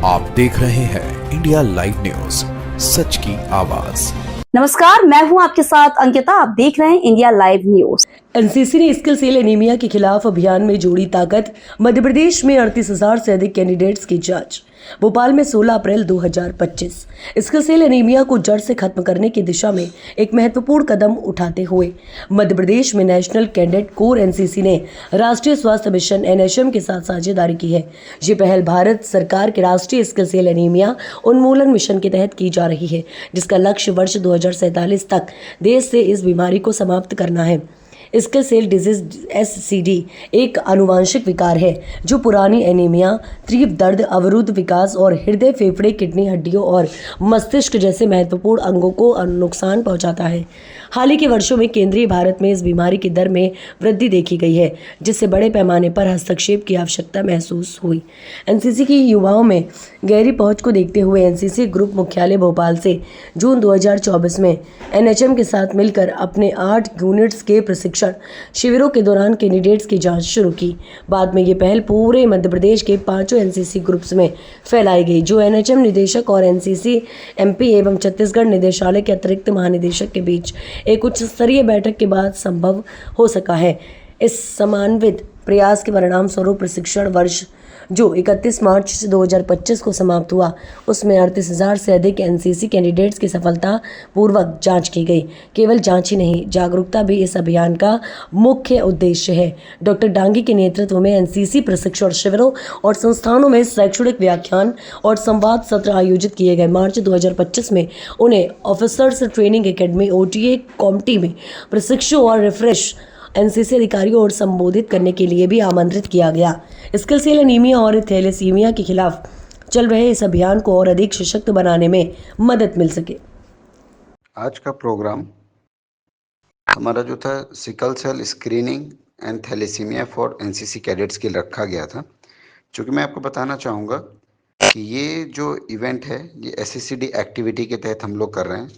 आप देख रहे हैं इंडिया लाइव न्यूज, सच की आवाज। नमस्कार, मैं हूं आपके साथ अंकिता। आप देख रहे हैं इंडिया लाइव न्यूज। एनसीसी ने स्किल सेल एनीमिया के खिलाफ अभियान में जोड़ी ताकत। मध्य प्रदेश में 38,000 से अधिक कैंडिडेट्स की जांच। भोपाल में 16 अप्रैल 2025 स्किल सेल एनीमिया को जड़ से खत्म करने की दिशा में एक महत्वपूर्ण कदम उठाते हुए मध्य प्रदेश में नेशनल कैडेट कोर एनसीसी ने राष्ट्रीय स्वास्थ्य मिशन एनएचएम के साथ साझेदारी की है। ये पहल भारत सरकार के राष्ट्रीय स्किल सेल एनीमिया उन्मूलन मिशन के तहत की जा रही है, जिसका लक्ष्य वर्ष 2047 तक देश से इस बीमारी को समाप्त करना है। स्किल सेल डिजीज एससीडी एक आनुवांशिक विकार है जो पुरानी एनीमिया, तीव्र दर्द, अवरुद्ध विकास और हृदय, फेफड़े, किडनी, हड्डियों और मस्तिष्क जैसे महत्वपूर्ण अंगों को नुकसान पहुंचाता है। हाल ही के वर्षों में केंद्रीय भारत में इस बीमारी की दर में वृद्धि देखी गई है, जिससे बड़े पैमाने पर हस्तक्षेप की आवश्यकता महसूस हुई। एनसीसी की युवाओं में गहरी पहुंच को देखते हुए एनसीसी ग्रुप मुख्यालय भोपाल से जून 2024 में एनएचएम के साथ मिलकर अपने 8 यूनिट्स के प्रशिक्षण शिविरों के दौरान कैंडिडेट्स की जांच शुरू की। बाद में ये पहल पूरे मध्य प्रदेश के 5 एनसीसी ग्रुप्स में फैलाई गई, जो एनएचएम निदेशक और एनसीसी एमपी एवं छत्तीसगढ़ निदेशालय के अतिरिक्त महानिदेशक के बीच एक उच्च स्तरीय बैठक के बाद संभव हो सका है। इस समन्वित प्रयास के परिणाम स्वरूप प्रशिक्षण वर्ष जो 31 मार्च 2025 को समाप्त हुआ, उसमें 38,000 से अधिक एनसीसी कैंडिडेट्स की सफलता पूर्वक जांच की गई। केवल जांच ही नहीं, जागरूकता भी इस अभियान का मुख्य उद्देश्य है। डॉक्टर डांगी के नेतृत्व में एनसीसी प्रशिक्षण शिविरों और संस्थानों में शैक्षणिक व्याख्यान और संवाद सत्र आयोजित किए गए। मार्च 2025 में उन्हें ऑफिसर्स ट्रेनिंग एकेडमी ओटीए कॉम्टी में प्रशिक्षु और रिफ्रेश एनसीसी अधिकारियों और संबोधित करने के लिए भी आमंत्रित किया गया। स्किल सेल एनीमिया और थैलेसीमिया के खिलाफ चल रहे इस अभियान को और अधिक सशक्त बनाने में मदद मिल सके। आज का प्रोग्राम हमारा जो था sickle cell screening and thalassemia for NCC cadets के लिए रखा गया था। चूँकि मैं आपको बताना चाहूँगा कि ये जो इवेंट है ये एससीडी एक्टिविटी के तहत हम लोग कर रहे हैं,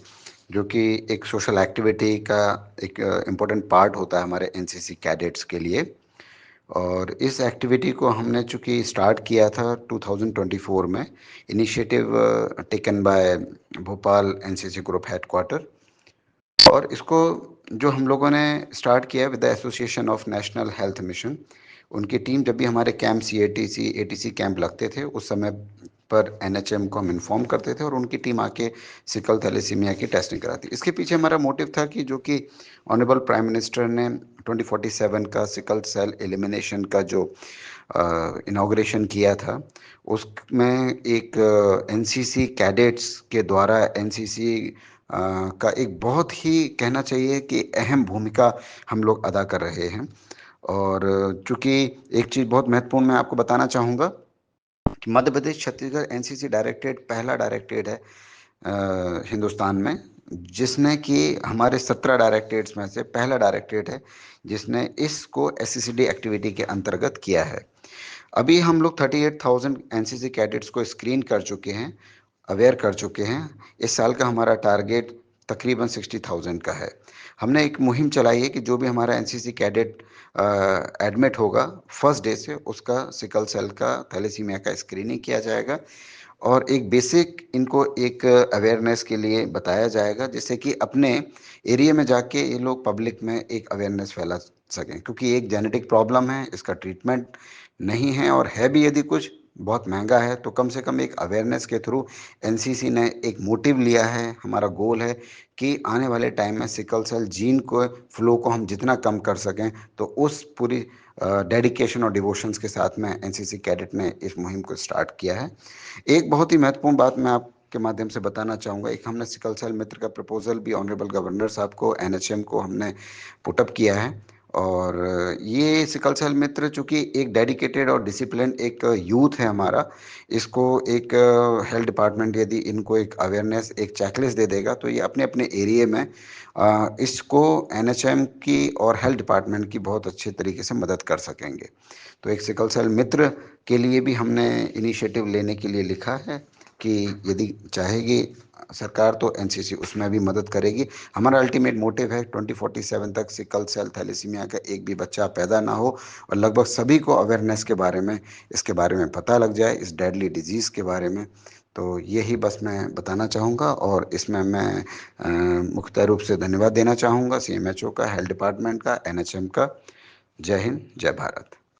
जो कि एक सोशल एक्टिविटी का एक इम्पोर्टेंट पार्ट होता है हमारे एनसीसी कैडेट्स के लिए। और इस एक्टिविटी को हमने चूँकि स्टार्ट किया था 2024 में, initiative taken by Bhopal NCC group headquarter, और इसको जो हम लोगों ने स्टार्ट किया with the association of national health mission. उनकी टीम जब भी हमारे कैंप एटीसी कैंप लगते थे उस समय पर एनएचएम को हम इन्फॉर्म करते थे और उनकी टीम आके सिकल थैलेसीमिया की टेस्टिंग कराती। इसके पीछे हमारा मोटिव था कि जो कि ऑनरेबल प्राइम मिनिस्टर ने 2047 का सिकल सेल एलिमिनेशन का जो इनॉग्रेशन किया था, उसमें एक एनसीसी कैडेट्स के द्वारा एनसीसी का एक बहुत ही कहना चाहिए कि अहम भूमिका हम लोग अदा कर रहे हैं। और चूँकि एक चीज़ बहुत महत्वपूर्ण मैं आपको बताना चाहूँगा कि मध्य प्रदेश छत्तीसगढ़ एनसीसी डायरेक्टरेट पहला डायरेक्टरेट है हिंदुस्तान में, जिसने कि हमारे 17 डायरेक्टरेट्स में से पहला डायरेक्टरेट है जिसने इसको एससीडी एक्टिविटी के अंतर्गत किया है। अभी हम लोग 38,000 एनसीसी कैडेट्स को स्क्रीन कर चुके हैं, अवेयर कर चुके हैं। इस साल का हमारा टारगेट तकरीबन 60,000 का है। हमने एक मुहिम चलाई है कि जो भी हमारा एनसीसी कैडेट एडमिट होगा फर्स्ट डे से, उसका सिकल सेल का थैलेसीमिया का स्क्रीनिंग किया जाएगा और एक बेसिक इनको एक अवेयरनेस के लिए बताया जाएगा, जिससे कि अपने एरिया में जाके ये लोग पब्लिक में एक अवेयरनेस फैला सकें। क्योंकि एक जेनेटिक प्रॉब्लम है, इसका ट्रीटमेंट नहीं है, और है भी यदि कुछ बहुत महंगा है, तो कम से कम एक अवेयरनेस के थ्रू एनसीसी ने एक मोटिव लिया है। हमारा गोल है कि आने वाले टाइम में सिकल सेल जीन को फ्लो को हम जितना कम कर सकें, तो उस पूरी डेडिकेशन और डिवोशंस के साथ में एनसीसी कैडेट ने इस मुहिम को स्टार्ट किया है। एक बहुत ही महत्वपूर्ण बात मैं आपके माध्यम से बताना चाहूँगा। एक हमने सिकल सेल मित्र का प्रपोजल भी ऑनरेबल गवर्नर साहब को, एनएचएम को हमने पुटअप किया है। और ये सिकल सेल मित्र चूँकि एक डेडिकेटेड और डिसिप्लिन एक यूथ है हमारा, इसको एक हेल्थ डिपार्टमेंट यदि इनको एक अवेयरनेस एक चेकलिस्ट दे देगा, तो ये अपने अपने एरिया में इसको एनएचएम की और हेल्थ डिपार्टमेंट की बहुत अच्छे तरीके से मदद कर सकेंगे। तो एक सिकल सेल मित्र के लिए भी हमने इनिशिएटिव लेने के लिए लिखा है कि यदि चाहेगी सरकार तो एनसीसी उसमें भी मदद करेगी। हमारा अल्टीमेट मोटिव है 2047 तक सिकल सेल थैलेसीमिया का एक भी बच्चा पैदा ना हो और लगभग सभी को अवेयरनेस के बारे में, इसके बारे में पता लग जाए, इस डेडली डिजीज़ के बारे में। तो यही बस मैं बताना चाहूँगा और इसमें मैं मुख्य रूप से धन्यवाद देना चाहूँगा सीएमएचओ का, हेल्थ डिपार्टमेंट का, एनएचएम का। जय हिंद, जय भारत।